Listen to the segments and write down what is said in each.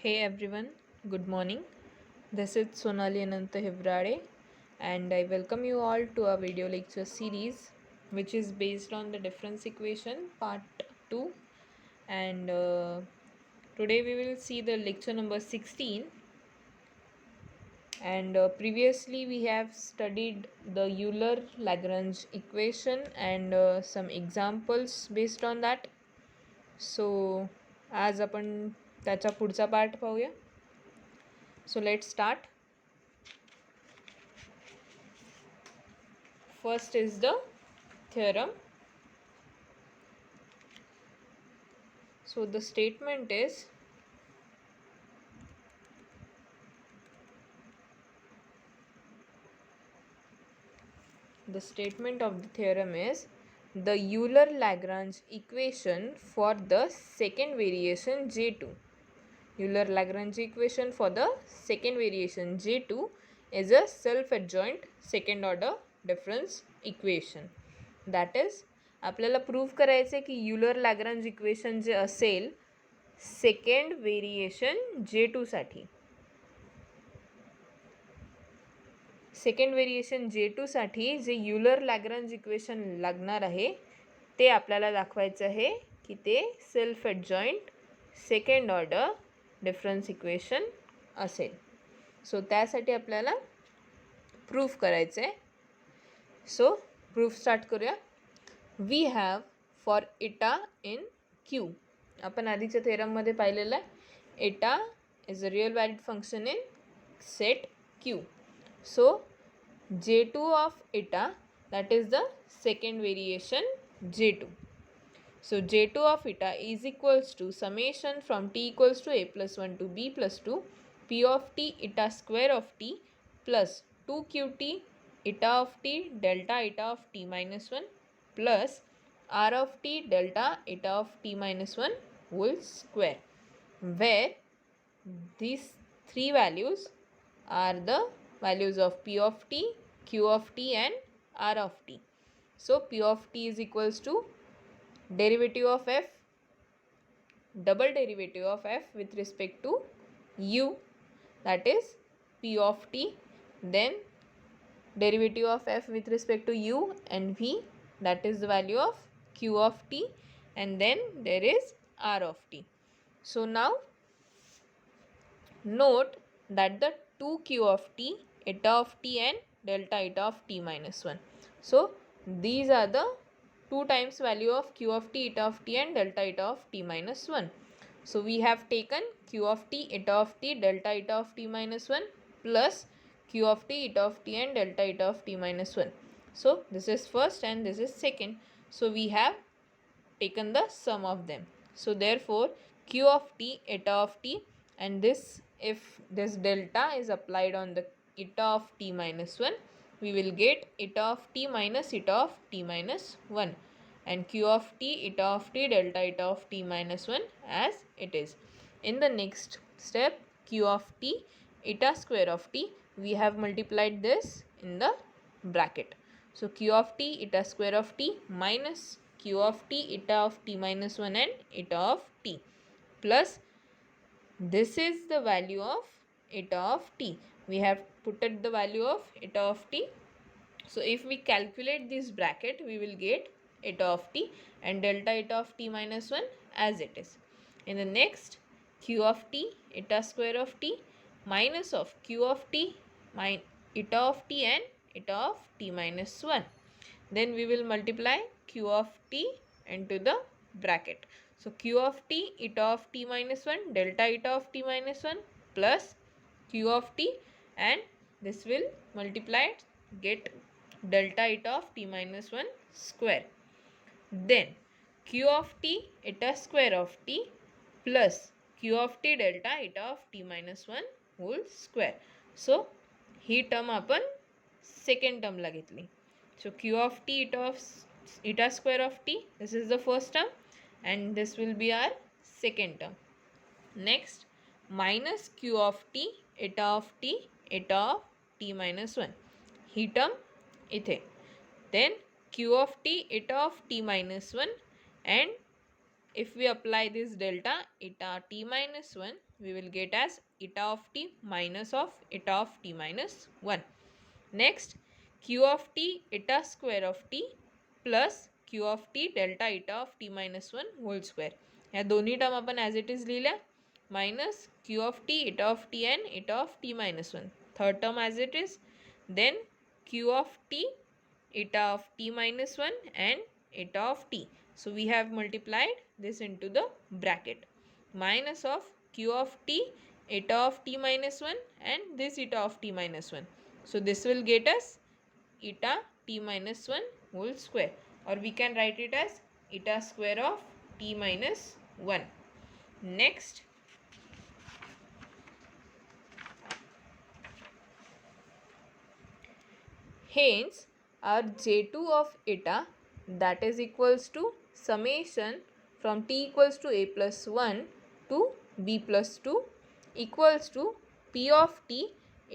Hey everyone, good morning. This is Sonali Ananta Hivrade, and I welcome you all to our video lecture series, which is based on the difference equation part 2. And today we will see the lecture number 16. And previously we have studied the Euler-Lagrange equation and some examples based on that. So आज आपण त्याचा पुढचा part पाहूया. So let's start. First is the theorem. So the statement is the statement of the theorem is the Euler-Lagrange equation for the second variation J2. Euler-Lagrange equation for the second variation J2 is a self-adjoint second order difference equation. That is, आपल्याला prove करायचं आहे की Euler लॅग्रांज equation जे असेल second variation J2 साठी, second variation J2 साठी जे Euler लॅग्रांज equation लागणार आहे ते आपल्याला दाखवायचं आहे की ते self adjoint second order difference equation असेल. सो त्यासाठी आपल्याला प्रूफ करायचं आहे. सो प्रूफ स्टार्ट करूया. We have for Etah in Q, आपण आधीच्या थेरममध्ये पाहिलेलं आहे एटा is a real valid function in set Q. So J2 of eta, that is the second variation J2. So J2 of eta is equals to summation from t equals to a plus 1 to b plus 2 p of t eta square of t plus 2qt eta of t delta eta of t minus 1 plus r of t delta eta of t minus 1 whole square, where these three values are the values of p of t, q of t and r of t. So p of t is equals to derivative of f, double derivative of f with respect to u, that is p of t, then derivative of f with respect to u and v, that is the value of q of t, and then there is r of t. So now note that the 2q of t, eta of t and delta eta of t minus 1. So these are the 2 times value of q of t, eta of t and delta eta of t minus 1. So we have taken q of t, eta of t, delta eta of t minus 1 plus q of t, eta of t and delta eta of t minus 1. So this is first and this is second. So we have taken the sum of them. So therefore q of t, eta of t, and this, if this delta is applied on the eta of t minus 1, we will get eta of t minus eta of t minus 1, and q of t, eta of t, delta eta of t minus 1 as it is. In the next step, q of t, eta square of t, we have multiplied this in the bracket. So q of t, eta square of t minus q of t, eta of t minus 1 and eta of t, plus this is the value of eta of t. We have put the value of eta of t. So if we calculate this bracket, we will get eta of t and delta eta of t minus 1 as it is. In the next, q of t, eta square of t minus of q of t, eta of t and eta of t minus 1. Then we will multiply q of t into the bracket. So q of t, eta of t minus 1, delta eta of t minus 1 plus q of t, and this will multiply it, get delta eta of t minus 1 square. Then q of t, eta square of t plus q of t delta eta of t minus 1 whole square. So he term आपण second टर्मला घेतली. So q of t, eta square of t, this is the first term and this will be our second term. Next, minus q of t, eta of t, eta of t minus 1, he term इथे. Then q of t, eta of t minus 1 and if we apply this delta eta t minus 1, we will get as eta of t minus of eta of t minus 1. Next, q of t eta square of t plus q of t delta eta of t minus 1 whole square. या दोन्ही term आपण as it is लिहिल्या, minus Q of T eta of t and eta of t minus 1. Third term as it is, then q of t eta of t minus 1 and eta of t. So we have multiplied this into the bracket, minus of q of t eta of t minus 1 and this eta of t minus 1. So this will get us eta t minus 1 whole square, or we can write it as eta square of t minus 1. Next, hence our J2 of eta, that is equals to summation from t equals to a plus 1 to b plus 2 equals to p of t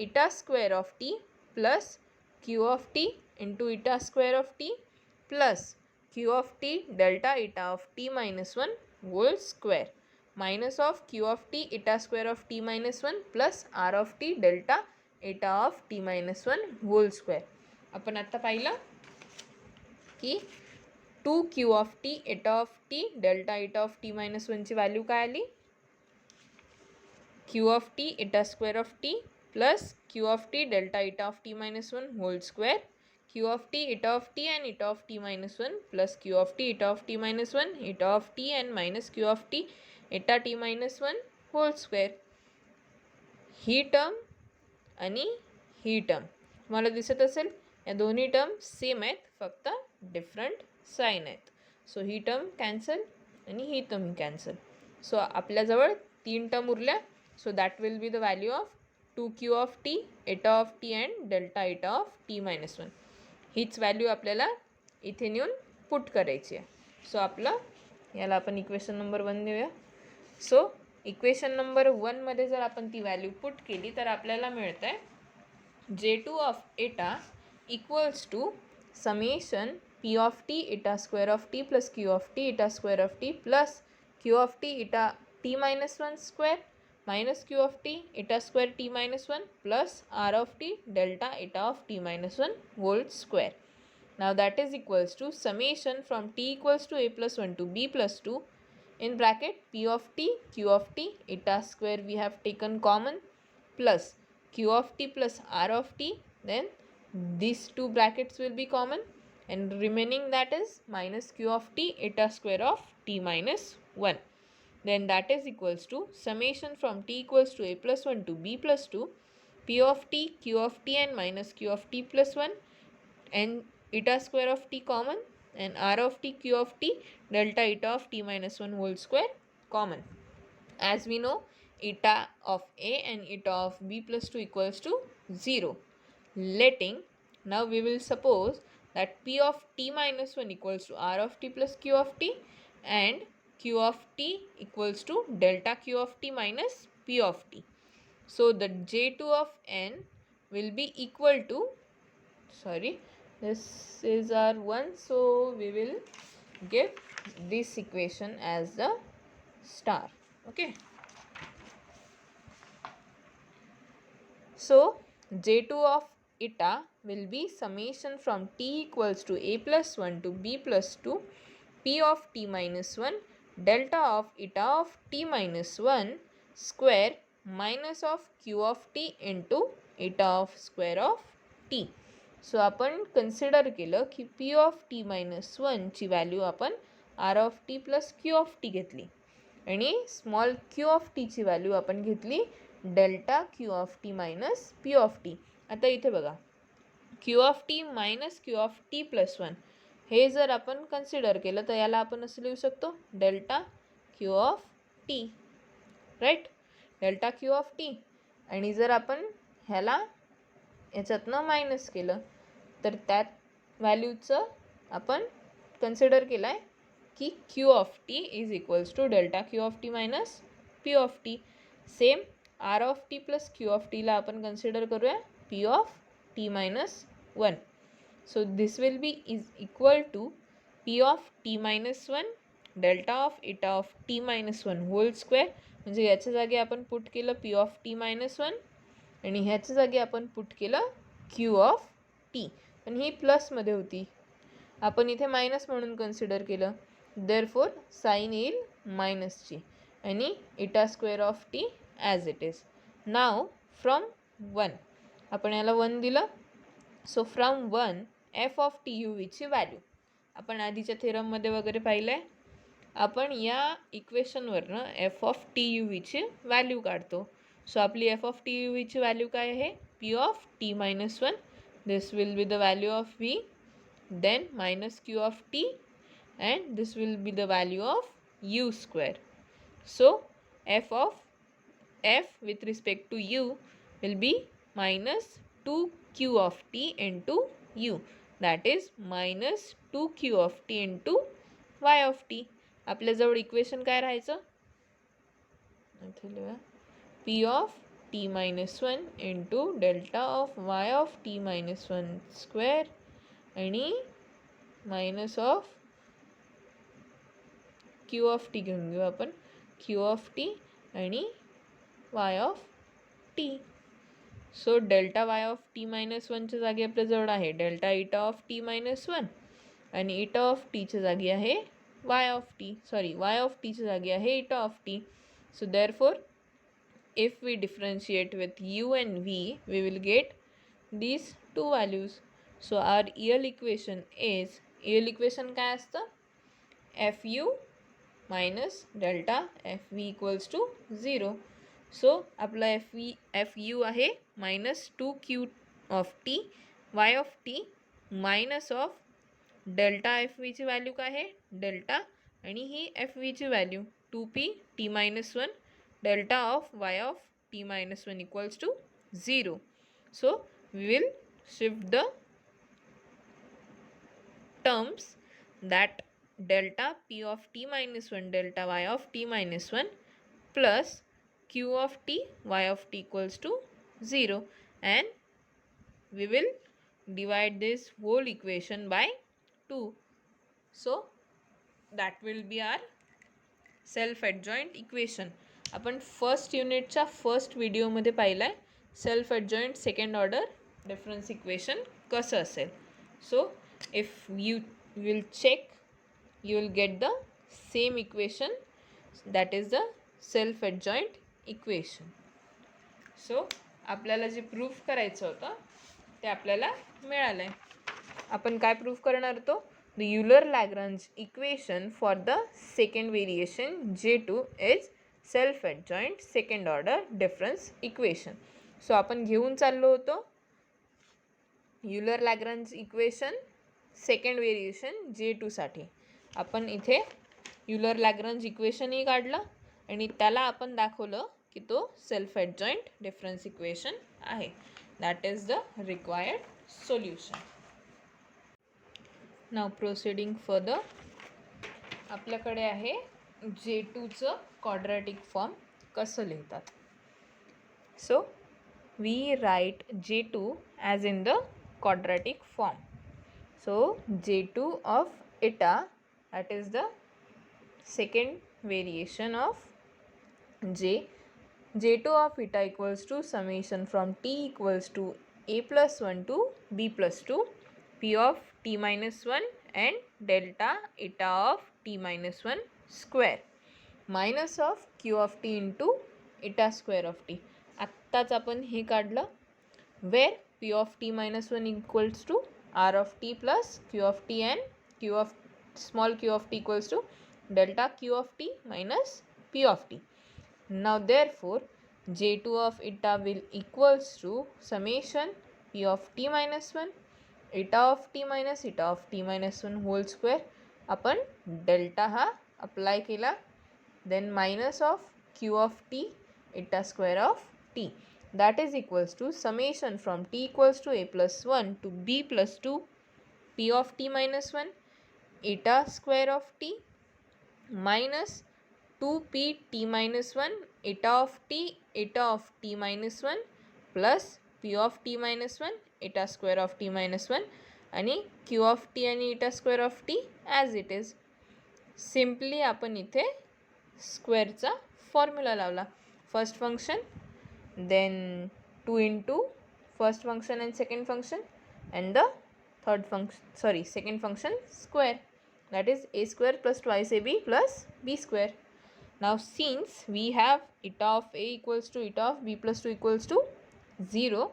eta square of t plus q of t into eta square of t plus q of t delta eta of t minus 1 whole square, minus of q of t eta square of t minus 1 plus r of t delta eta of t minus 1 whole square. आपण आता पाहिलं की 2q of t eta of t delta eta of t minus 1 ची value काय आली, q of t eta square of t plus q of t delta eta of t minus 1 whole square, q of t eta of t and eta of t minus 1 plus q of t eta of t minus 1 eta of t and minus q of t eta t minus 1 whole square. He term आणि ही term तुम्हाला दिसत असेल, या दोन्ही term same आहेत, फक्त different sign आहेत. सो ही term cancel आणि ही टर्म कॅन्सल. सो आपल्याजवळ 3 टर्म उरल्या. So that will be the value of 2q of T Etah of T and delta Etah of T minus 1. हीच व्हॅल्यू आपल्याला इथे नेऊन पुट करायची आहे. सो आपलं याला आपण इक्वेशन नंबर 1 देऊया. सो इक्वेशन नंबर 1 मध्ये जर आपण ती व्हॅल्यू पुट केली तर आपल्याला मिळतं आहे J2 of Etah equals to summation p of t eta square of t plus q of t eta square of t plus q of t eta t minus 1 square minus q of t eta square t minus 1 plus r of t delta eta of t minus 1 whole square. Now that is equals to summation from t equals to a plus 1 to b plus 2 in bracket p of t q of t eta square we have taken common plus q of t plus r of t, then these two brackets will be common and remaining that is minus q of t eta square of t minus 1. Then that is equals to summation from t equals to a plus 1 to b plus 2 p of t q of t and minus q of t plus 1 and eta square of t common and r of t q of t delta eta of t minus 1 whole square common. As we know, eta of a and eta of b plus 2 equals to 0. Letting, now we will suppose that p of t minus 1 equals to r of t plus q of t and q of t equals to delta q of t minus p of t. So the J2 of n will be equal to, sorry, this is our 1, so we will give this equation as the star. Okay, so J2 of eta will be summation from t equals to a plus 1 to b plus 2 p of t minus 1 delta of eta of t minus 1 square minus of q of t into eta of square of t. सो आपण consider केलं की p of t minus 1 ची value आपण r of t plus q of t घेतली आणि small q of t ची value आपण घेतली delta q of t minus p of t. आता इथे बघा, q of t minus q of t plus 1 हे जर आपण कन्सिडर केलं तर याला आपण असं लिहू शकतो delta q of t, right, delta q of t. आणि जर आपण ह्याला याच्यातनं मायनस केलं तर त्यात व्हॅल्यूचं आपण कन्सिडर केलं आहे की q of t is equals to delta q of t minus p of t. Same r of t plus q of t ला आपण कन्सिडर करूया p of t minus 1. So this will be is equal to p of t minus 1 delta of eta of T minus one whole square, म्हणजे याच्या जागी आपण put केलं P of T minus one आणि ह्याच्या जागी आपण पुट केलं क्यू ऑफ टी, पण ही प्लसमध्ये होती, आपण इथे मायनस म्हणून कन्सिडर केलं, देअरफोर साईन येईल मायनसची आणि eta square of T as it is. Now from one आपण याला वन दिलं, so from one F of T U व्हीची व्हॅल्यू आपण आधीच्या थेरममध्ये वगैरे पाहिलं आहे, आपण या इक्वेशनवरनं एफ ऑफ टी यू व्हीची व्हॅल्यू काढतो. सो आपली एफ ऑफ टी यू व्हीची व्हॅल्यू काय आहे, P of T minus one, this will be the value of V, then minus q of t, and this will be the value of u square. So f of f with respect to u will be minus 2q of t into u, that is minus 2q of t into y of t. आपल्याजवळ equation काय राहायचं, p of t minus 1 into delta of y of t minus 1 square आणि minus of Q of T घेऊन घेऊ आपण, Q of T आणि Y of T. So delta Y of T minus वनच्या जागी आपल्याजवळ आहे डेल्टा इटा ऑफ टी मायनस वन आणि इटा ऑफ टीच्या जागी आहे Y of T, sorry Y of टीच्या जागी आहे eta of T. So therefore if we differentiate with U and V we will get these two values. So our EL equation is, EL equation काय असतं, F U minus delta F V equals to 0. So आपला F U आहे minus 2q of T Y of T minus of delta F व्हीची value काय आहे delta आणि ही F व्हीची value 2p T minus one delta of Y of T minus one equals to 0. So we will shift the terms that delta p of t minus 1 delta y of t minus 1 plus q of t y of t equals to 0, and we will divide this whole equation by 2. So that will be our self adjoint equation. आपण first युनिटच्या first व्हिडिओमध्ये पाहिलं आहे self adjoint second order difference equation कसं असेल. So if you will check you will get the same equation, that is the self adjoint equation. So आपल्याला जे proof करायचं होतं ते आपल्याला मिळालं आहे. आपण काय प्रूफ करणार होतो, the Euler Lagrange equation for the second variation J2 is self adjoint second order difference equation. So आपण घेऊन चाललो होतो Euler-Lagrange equation second variation J2 साठी. आपण इथे युलर-लॅग्रेंज इक्वेशनही काढलं आणि त्याला आपण दाखवलं की तो सेल्फ एडजॉइंट डिफरन्स इक्वेशन आहे. That is the required solution. Now proceeding further, आपल्याकडे आहे J2चं क्वाड्रॅटिक फॉर्म कसं लिहितात. सो we write J2 as in the quadratic form. So J2 of eta, that is the second variation of J2 of eta equals to summation from t equals to a plus 1 to b plus 2 p of t minus 1 and delta eta of t minus 1 square minus of q of t into eta square of t. आत्ताच आपण हे काढलं where P of T minus one equals to R of T plus Q of T and Q of small Q of T equals to delta Q of T minus P of T. Now therefore J2 of eta will equals to summation p of t minus 1 eta of t minus eta of t minus 1 whole square. आपण delta हा apply केला, then minus of Q of T eta square of t, that is equals to summation from t equals to a plus 1 to b plus 2 p of t minus 1 eta square of t minus 2p t minus 1 eta of t minus 1 plus p of t minus 1 eta square of t minus 1 आणि q of t आणि eta square of t as it is. Simply आपण इथे स्क्वेअरचा formula लावला. First function, then 2 into first function and second function, and the second function square, that is a square plus twice ab plus b square. Now since we have eta of a equals to eta of b plus 2 equals to 0,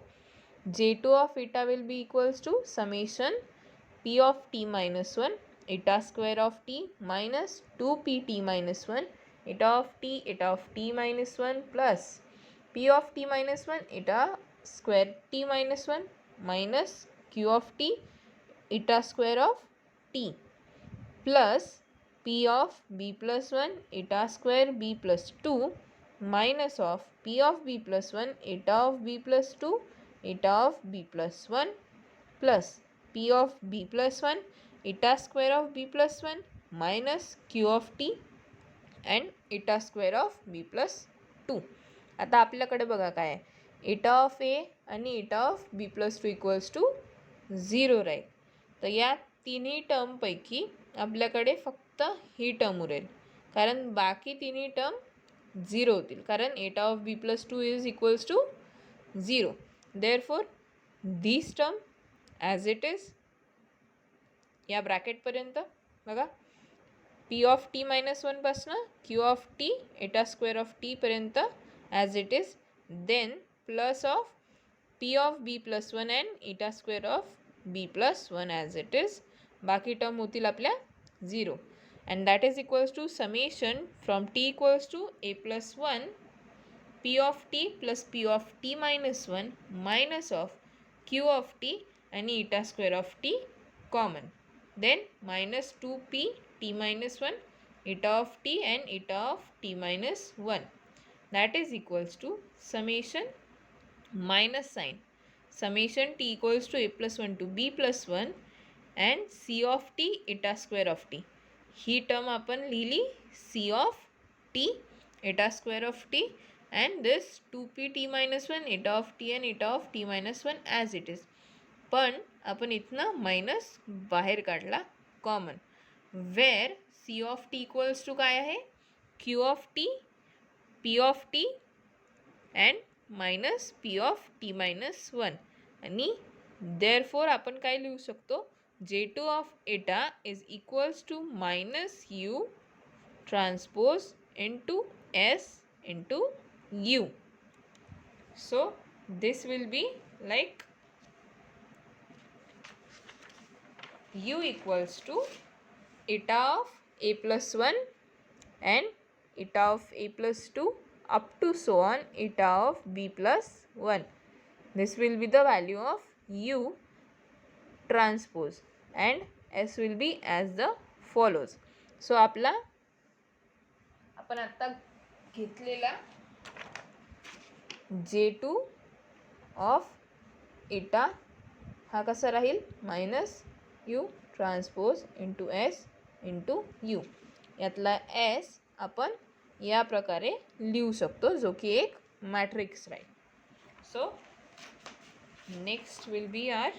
j2 of eta will be equals to summation p of t minus 1 eta square of t minus 2pt minus 1 eta of t minus 1 plus p of t minus 1 eta square t minus 1 minus q of t eta square of t plus p of b plus 1 eta square b plus 2 minus of p of b plus 1 eta of b plus 2 eta of b plus 1 plus p of b plus 1 eta square of b plus 1 minus q of t and eta square of b plus 2. आता आपल्याकडे बघा काय आहे, eta of a आणि eta of b plus 2 equals to 0 राहील. तर या तिन्ही टर्मपैकी आपल्याकडे फक्त ही टर्म उरेल, कारण बाकी तिन्ही टर्म 0 होतील, कारण eta of b plus 2 is equals to 0. Therefore this term as it is, या ब्रॅकेटपर्यंत बघा, p of t minus 1 पासनं q of t eta square of t पर्यंत as it is, then plus of p of b plus 1 and eta square of b plus 1 as it is, बाकी term होतील आपल्या 0, and that is equals to summation from t equals to a plus 1 p of t plus p of t minus 1 minus of q of t and eta square of t common, then minus 2p t minus 1 eta of t and eta of t minus 1, that is equals to summation minus sign summation t equals to a plus 1 to b plus 1 and c of t eta square of t. He term आपण लिहिली c of t eta square of t and this 2p t minus 1 eta of t and eta of t minus 1 as it is. पण आपण इथनं minus बाहेर काढला common, where c of t equals to काय आहे, q of t p of t and minus p of t minus 1, आणि therefore आपण काय लिहू शकतो, j2 of eta is equals to minus u transpose into s into u. So this will be like u equals to eta of a plus 1 and eta of a plus 2 up to so on eta of b plus 1. This will be the value of u transpose and s will be as the follows. So आपला आपण आता घेतलेला j2 of eta हा कसा राहील, minus u transpose into s into u. यातला s आपण या प्रकारे लिहू शकतो, जो की एक मॅट्रिक्स राहील. So next will be our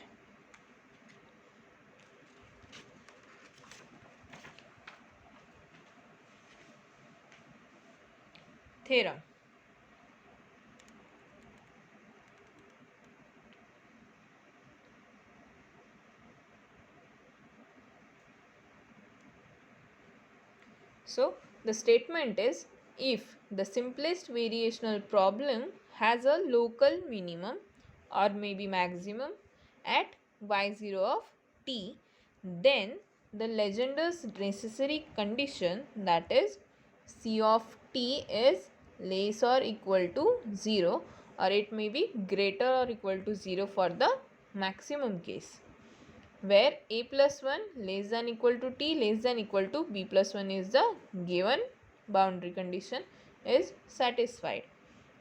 theorem. So the statement is, if the simplest variational problem has a local minimum or maybe maximum at y0 of t, then the Legendre's necessary condition, that is c of t is less or equal to 0, or it may be greater or equal to 0 for the maximum case, where a plus 1 less than equal to t less than equal to b plus 1 is the given boundary condition, is satisfied.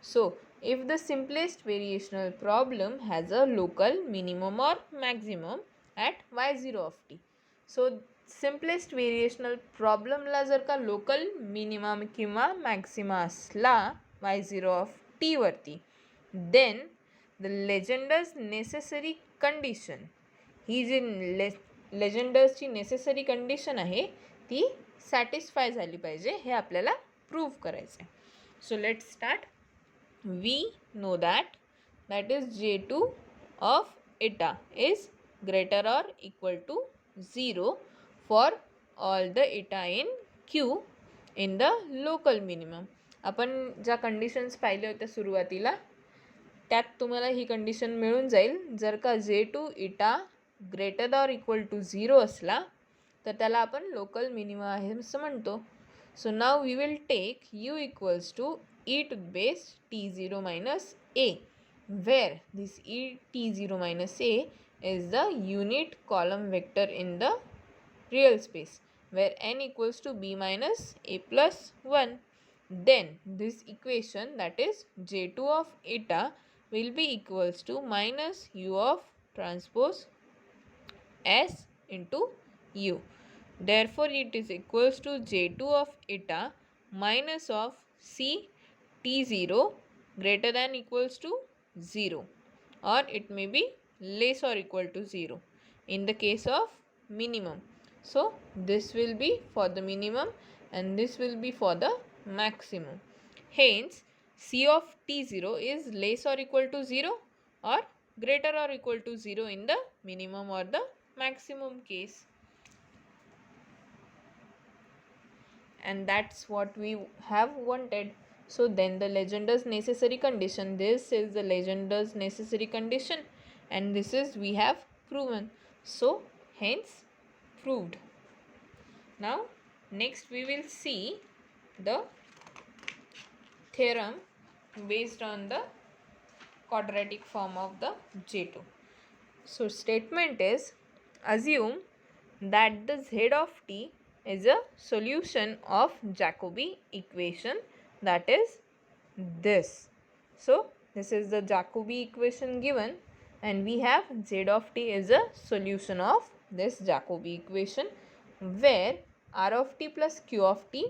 So if the simplest variational problem has a local minimum or maximum at y0 of t, so simplest variational problem ला जर का local minimum किंवा maxima असला y0 of t वरती, then the Legendre's necessary condition, ही जी लेजेंडर्सची necessary condition आहे ती सॅटिस्फाय झाली पाहिजे हे आपल्याला प्रूव्ह करायचं आहे. So let start. We know that is J2 of eta is greater or equal to 0 for all the eta in Q in the local minimum. आपण ज्या कंडिशन्स पाहिल्या होत्या सुरुवातीला त्यात तुम्हाला ही कंडिशन मिळून जाईल. जर का J2 eta greater or equal to 0 असला तर त्याला आपण लोकल मिनिमम आहे असं म्हणतो. So now we will take u equals to e to the base t0 minus a, where this t0 minus a is the unit column vector in the real space, where n equals to b minus a plus 1. Then this equation, that is J2 of eta, will be equals to minus u of transpose s into u. Therefore it is equals to J2 of eta minus of c t0 greater than equals to 0, or it may be less or equal to 0 in the case of minimum. So this will be for the minimum and this will be for the maximum. Hence c of t0 is less or equal to 0 or greater or equal to 0 in the minimum or the maximum case. And that's what we have wanted. So then the Legendre's necessary condition, this is the Legendre's necessary condition and this is we have proven. So hence proved. Now next we will see the theorem based on the quadratic form of the J2. So statement is, assume that the z of t is a solution of Jacobi equation, that is this. So this is the Jacobi equation given and we have z of t is a solution of this Jacobi equation, where r of t plus q of t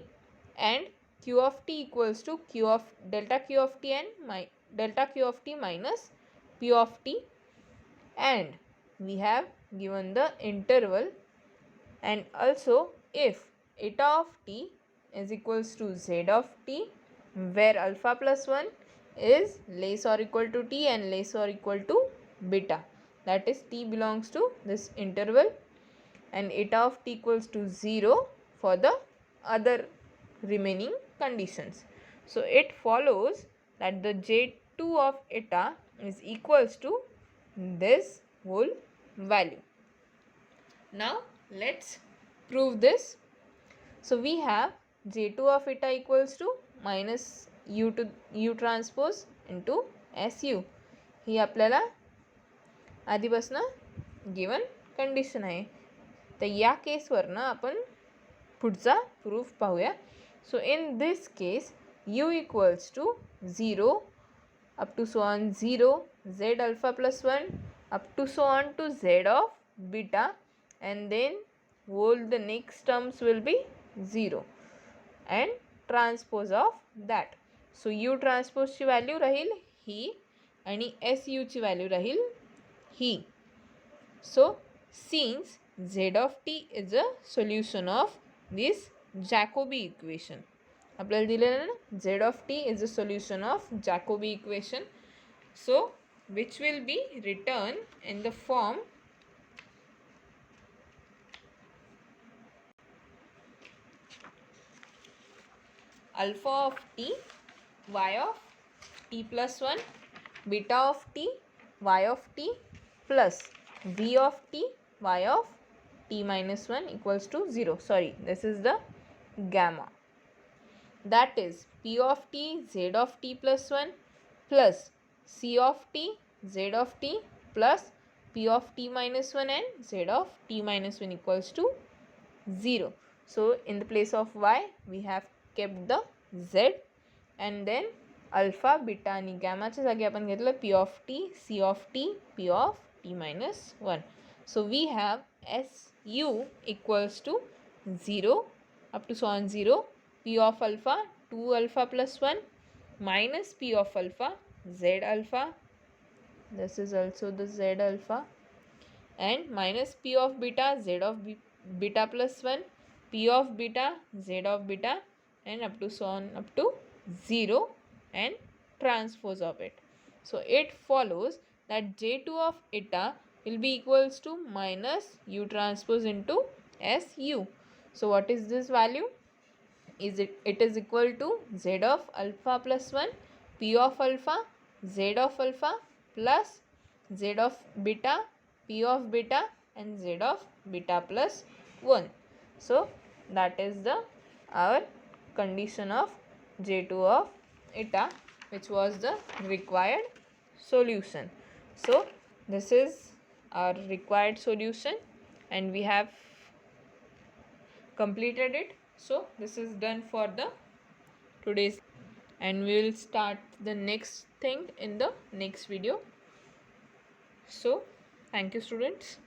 and q of t equals to q of delta q of t and delta q of t minus p of t, and we have given the interval, and also if eta of t is equals to z of t, where alpha plus 1 is less or equal to t and less or equal to beta, that is t belongs to this interval, and eta of t equals to 0 for the other remaining conditions. So it follows that the J2 of eta is equals to this whole value. Now let's prove this. So we have J2 of eta equals to minus u to u transpose into su. ही आपल्याला आधीपासून given condition आहे. तर या केसवरनं आपण पुढचा proof पाहूया. So in this case u equals to 0 up to so on 0 z alpha plus 1 up to so on to z of beta, and then all the next terms will be 0 and transpose of that. So u transpose ची value राहील ही आणि su ची value Raheel he. So since z of t is a solution of this Jacobi equation, आपल्याला दिलेलं ना z of t is a solution of Jacobi equation, so which will be written in the form alpha of t y of t plus 1 beta of t y of t plus v of t y of t minus 1 equals to 0. Sorry, this is the gamma. That is p of t z of t plus 1 plus c of t z of t plus p of t minus 1 and z of t minus 1 equals to 0. So in the place of y we have kept the z, and then alpha beta आणि गॅमाच्या जागी आपण घेतलं p of t c of t p of t minus 1. So we have su equals to 0 up to so on 0 p of alpha 2 alpha plus 1 minus p of alpha z alpha, this is also the z alpha, and minus p of beta z of beta plus 1 P of beta, Z of beta, and up to so on up to 0 and transpose of it. So it follows that J2 of eta will be equals to minus U transpose into SU. So what is this value? It is equal to Z of alpha plus 1, P of alpha, Z of alpha plus Z of beta, P of beta, and Z of beta plus 1. So that is the our condition of J2 of eta, which was the required solution. So this is our required solution and we have completed it. So this is done for the today's, and we will start the next thing in the next video. So thank you, students.